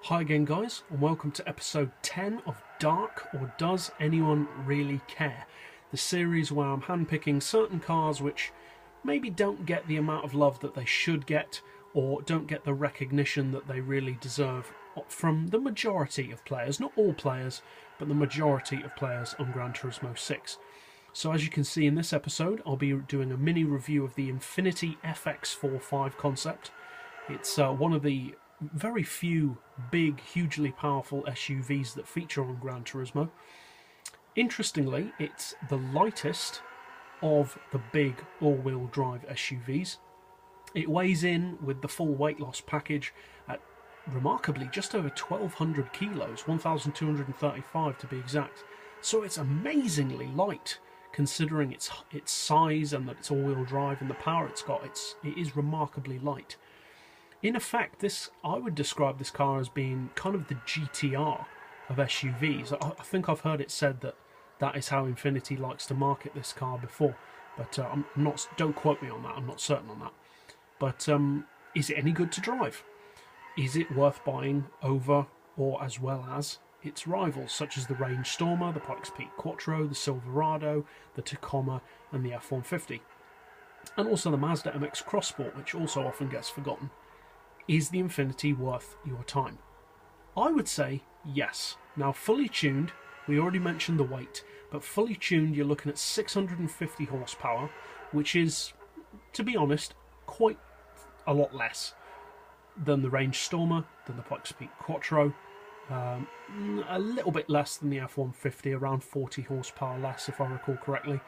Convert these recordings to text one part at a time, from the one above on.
Hi again guys, and welcome to episode 10 of Dark, or Does Anyone Really Care? The series where I'm handpicking certain cars which maybe don't get the amount of love that they should get, or don't get the recognition that they really deserve from the majority of players. Not all players, but the majority of players on Gran Turismo 6. So as you can see in this episode, I'll be doing a mini review of the Infiniti FX45 Concept. It's one of the very few big, hugely powerful SUVs that feature on Gran Turismo. Interestingly, it's the lightest of the big all-wheel drive SUVs. It weighs in with the full weight loss package at remarkably just over 1,200 kilos, 1,235 to be exact. So it's amazingly light considering its size and that it's all-wheel drive and the power it's got. It is remarkably light. In effect, I would describe this car as being kind of the GT-R of SUVs. I think I've heard it said that that is how Infiniti likes to market this car before, but I'm not. Don't quote me on that. I'm not certain on that. But is it any good to drive? Is it worth buying over or as well as its rivals, such as the Range Stormer, the Pikes Peak Quattro, the Silverado, the Tacoma, and the F-150, and also the Mazda MX Cross Sport, which also often gets forgotten? Is the Infiniti worth your time? I would say yes. Now, fully tuned, we already mentioned the weight, but fully tuned you're looking at 650 horsepower, which is, to be honest, quite a lot less than the Range Stormer, than the Pikes Peak Quattro, a little bit less than the F-150, around 40 horsepower less if I recall correctly,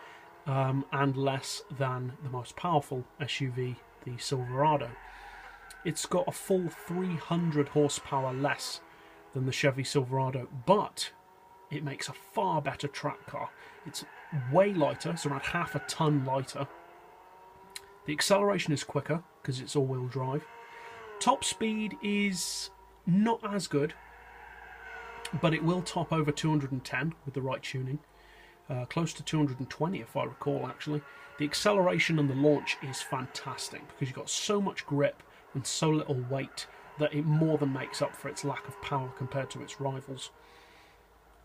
and less than the most powerful SUV, the Silverado. It's got a full 300 horsepower less than the Chevy Silverado, but it makes a far better track car. It's way lighter, it's around half a ton lighter. The acceleration is quicker because it's all-wheel drive. Top speed is not as good, but it will top over 210 with the right tuning. Close to 220 if I recall actually. The acceleration and the launch is fantastic because you've got so much grip and so little weight that it more than makes up for its lack of power compared to its rivals.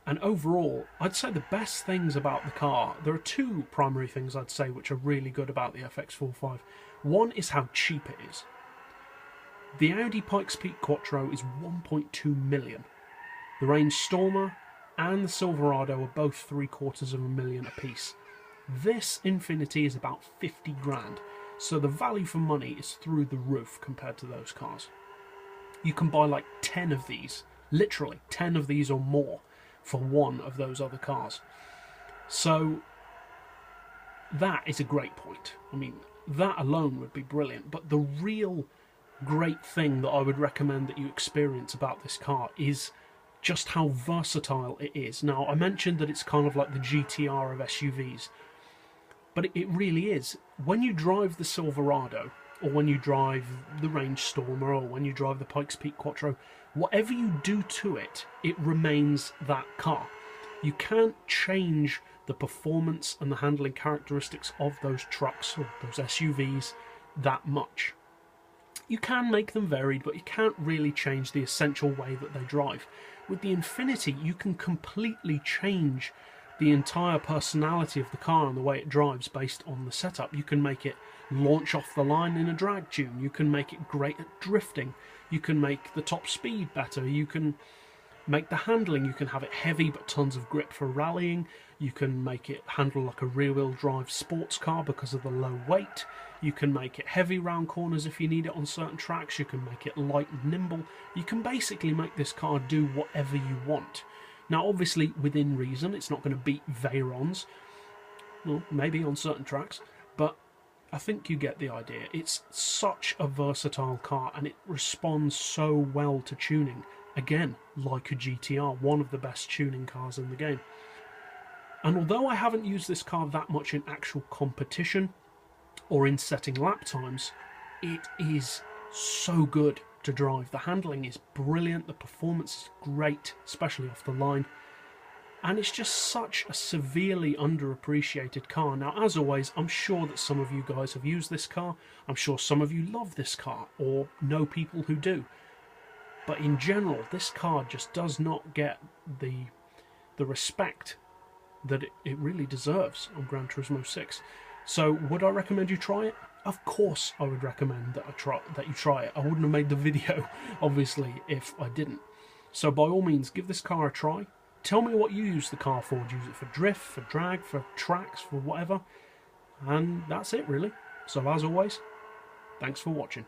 And overall, I'd say the best things about the car, there are two primary things I'd say which are really good about the FX45. One is how cheap it is. The Audi Pikes Peak Quattro is 1.2 million. The Range Stormer and the Silverado are both $750,000 a piece. This Infiniti is about 50 grand. So the value for money is through the roof compared to those cars. You can buy like 10 of these, literally 10 of these or more, for one of those other cars. So that is a great point. I mean, that alone would be brilliant. But the real great thing that I would recommend that you experience about this car is just how versatile it is. Now, I mentioned that it's kind of like the GT-R of SUVs. But it really is. When you drive the Silverado, or when you drive the Range Stormer, or when you drive the Pikes Peak Quattro, whatever you do to it, it remains that car. You can't change the performance and the handling characteristics of those trucks, or those SUVs, that much. You can make them varied, but you can't really change the essential way that they drive. With the Infiniti, you can completely change the entire personality of the car and the way it drives based on the setup. You can make it launch off the line in a drag tune. You can make it great at drifting. You can make the top speed better. You can make the handling. You can have it heavy but tons of grip for rallying. You can make it handle like a rear-wheel drive sports car because of the low weight. You can make it heavy round corners if you need it on certain tracks. You can make it light and nimble. You can basically make this car do whatever you want. Now, obviously, within reason, it's not going to beat Veyron's, well, maybe on certain tracks, but I think you get the idea. It's such a versatile car, and it responds so well to tuning. Again, like a GT-R, one of the best tuning cars in the game. And although I haven't used this car that much in actual competition or in setting lap times, it is so good to drive. The handling is brilliant, the performance is great, especially off the line, and it's just such a severely underappreciated car. Now, as always, I'm sure that some of you guys have used this car. I'm sure some of you love this car or know people who do. but in general, this car just does not get the respect that it really deserves on Gran Turismo 6. So would I recommend you try it? Of course I would recommend that you try it. I wouldn't have made the video, obviously, if I didn't. So by all means, give this car a try. Tell me what you use the car for. Do you use it for drift, for drag, for tracks, for whatever? And that's it, really. So as always, thanks for watching.